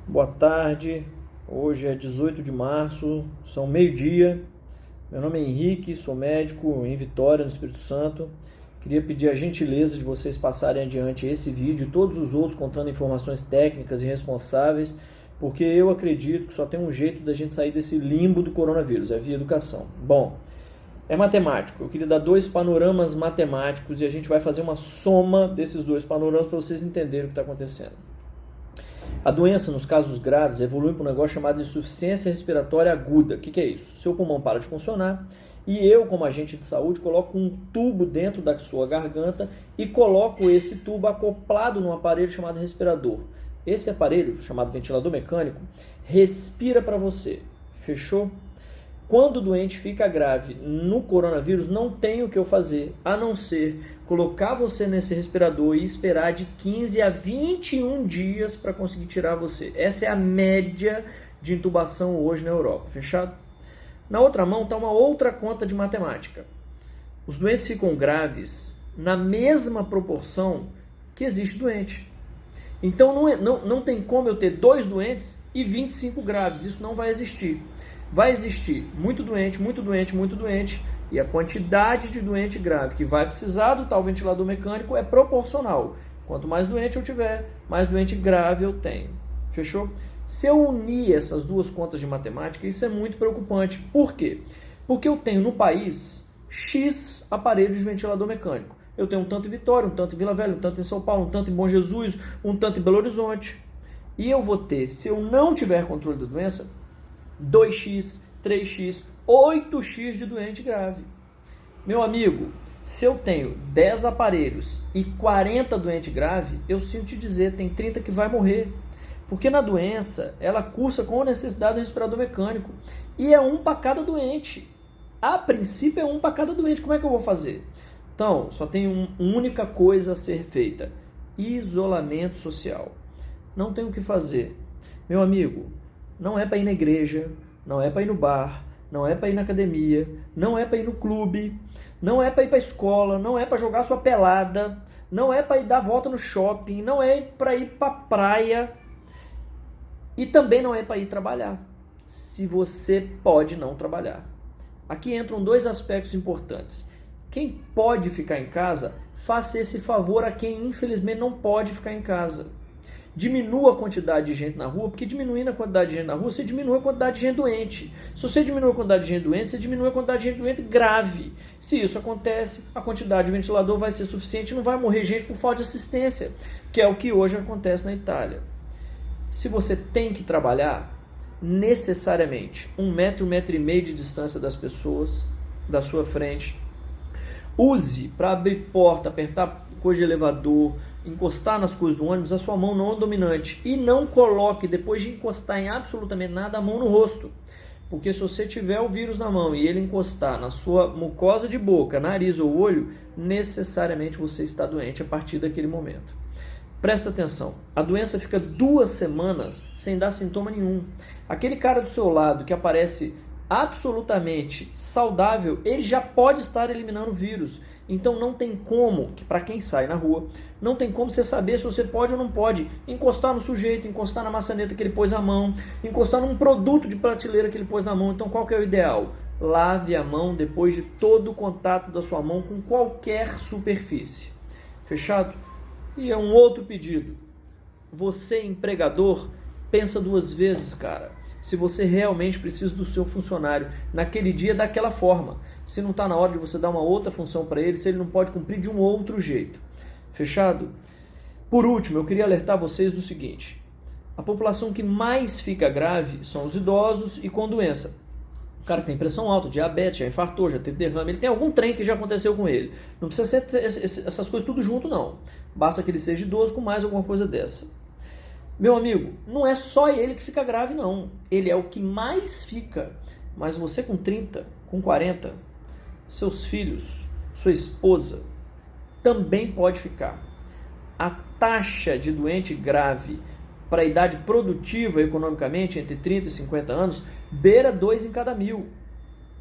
Boa tarde, hoje é 18 de março, são meio-dia. Meu nome é Henrique, sou médico em Vitória, no Espírito Santo. Queria pedir a gentileza de vocês passarem adiante esse vídeo e todos os outros contando informações técnicas e responsáveis, porque eu acredito que só tem um jeito da gente sair desse limbo do coronavírus, é via educação. Bom, é matemático, eu queria dar dois panoramas matemáticos e a gente vai fazer uma soma desses dois panoramas para vocês entenderem o que está acontecendo. A doença, nos casos graves, evolui para um negócio chamado insuficiência respiratória aguda. O que é isso? Seu pulmão para de funcionar e eu, como agente de saúde, coloco um tubo dentro da sua garganta e coloco esse tubo acoplado num aparelho chamado respirador. Esse aparelho, chamado ventilador mecânico, respira para você. Fechou? Quando o doente fica grave no coronavírus, não tem o que eu fazer, a não ser colocar você nesse respirador e esperar de 15 a 21 dias para conseguir tirar você. Essa é a média de intubação hoje na Europa, fechado? Na outra mão está uma outra conta de matemática. Os doentes ficam graves na mesma proporção que existe doente. Então não tem como eu ter 2 doentes e 25 graves, isso não vai existir. Vai existir muito doente, muito doente, muito doente, e a quantidade de doente grave que vai precisar do tal ventilador mecânico é proporcional. Quanto mais doente eu tiver, mais doente grave eu tenho. Fechou? Se eu unir essas duas contas de matemática, isso é muito preocupante. Por quê? Porque eu tenho no país X aparelhos de ventilador mecânico. Eu tenho um tanto em Vitória, um tanto em Vila Velha, um tanto em São Paulo, um tanto em Bom Jesus, um tanto em Belo Horizonte. E eu vou ter, se eu não tiver controle da doença, 2x, 3x, 8x de doente grave. Meu amigo, se eu tenho 10 aparelhos e 40 doente grave, eu sinto te dizer, tem 30 que vai morrer. Porque na doença, ela cursa com a necessidade do respirador mecânico. E é um para cada doente. A princípio é um para cada doente. Como é que eu vou fazer? Então, só tem uma única coisa a ser feita. Isolamento social. Não tem o que fazer. Meu amigo, não é para ir na igreja, não é para ir no bar, não é para ir na academia, não é para ir no clube, não é para ir para a escola, não é para jogar sua pelada, não é para ir dar volta no shopping, não é para ir para a praia e também não é para ir trabalhar, se você pode não trabalhar. Aqui entram 2 aspectos importantes. Quem pode ficar em casa, faça esse favor a quem infelizmente não pode ficar em casa. Diminua a quantidade de gente na rua, porque diminuindo a quantidade de gente na rua, você diminui a quantidade de gente doente. Se você diminui a quantidade de gente doente, você diminui a quantidade de gente doente grave. Se isso acontece, a quantidade de ventilador vai ser suficiente e não vai morrer gente por falta de assistência, que é o que hoje acontece na Itália. Se você tem que trabalhar, necessariamente 1 metro, 1,5 metro de distância das pessoas, da sua frente. Use para abrir porta, apertar coisa de elevador, encostar nas coisas do ônibus, a sua mão não dominante. E não coloque, depois de encostar em absolutamente nada, a mão no rosto. Porque se você tiver o vírus na mão e ele encostar na sua mucosa de boca, nariz ou olho, necessariamente você está doente a partir daquele momento. Presta atenção, a doença fica 2 semanas sem dar sintoma nenhum. Aquele cara do seu lado que aparece absolutamente saudável, ele já pode estar eliminando o vírus. Então não tem como, que para quem sai na rua, não tem como você saber se você pode ou não pode encostar no sujeito, encostar na maçaneta que ele pôs a mão, encostar num produto de prateleira que ele pôs na mão. Então qual que é o ideal? Lave a mão depois de todo o contato da sua mão com qualquer superfície. Fechado? E é um outro pedido. Você, empregador, pensa 2 vezes, cara. Se você realmente precisa do seu funcionário naquele dia daquela forma. Se não está na hora de você dar uma outra função para ele, se ele não pode cumprir de um outro jeito. Fechado? Por último, eu queria alertar vocês do seguinte. A população que mais fica grave são os idosos e com doença. O cara que tem pressão alta, diabetes, já infartou, já teve derrame, ele tem algum trem que já aconteceu com ele. Não precisa ser essas coisas tudo junto, não. Basta que ele seja idoso com mais alguma coisa dessa. Meu amigo, não é só ele que fica grave, não. Ele é o que mais fica. Mas você com 30, com 40, seus filhos, sua esposa, também pode ficar. A taxa de doente grave para a idade produtiva economicamente, entre 30 e 50 anos, beira 2 em cada 1.000.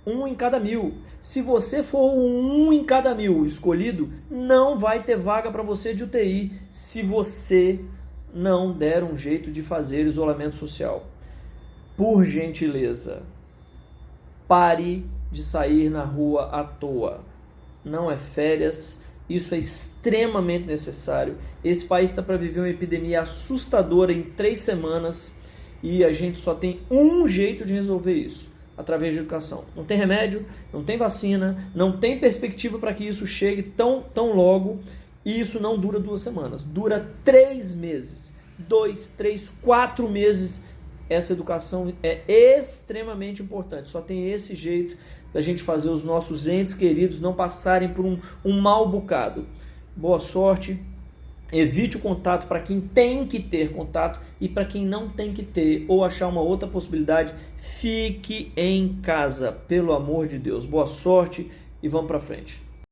1 em cada 1.000. Se você for o 1 em cada 1.000 escolhido, não vai ter vaga para você de UTI se você não der um jeito de fazer isolamento social. Por gentileza, pare de sair na rua à toa. Não é férias, isso é extremamente necessário. Esse país está para viver uma epidemia assustadora em 3 semanas e a gente só tem um jeito de resolver isso, através de educação. Não tem remédio, não tem vacina, não tem perspectiva para que isso chegue tão logo, e isso não dura 2 semanas, dura 3 meses, 2, 3, 4 meses. Essa educação é extremamente importante, só tem esse jeito da gente fazer os nossos entes queridos não passarem por um mau bocado. Boa sorte, evite o contato para quem tem que ter contato e para quem não tem que ter, ou achar uma outra possibilidade, fique em casa, pelo amor de Deus. Boa sorte e vamos para frente.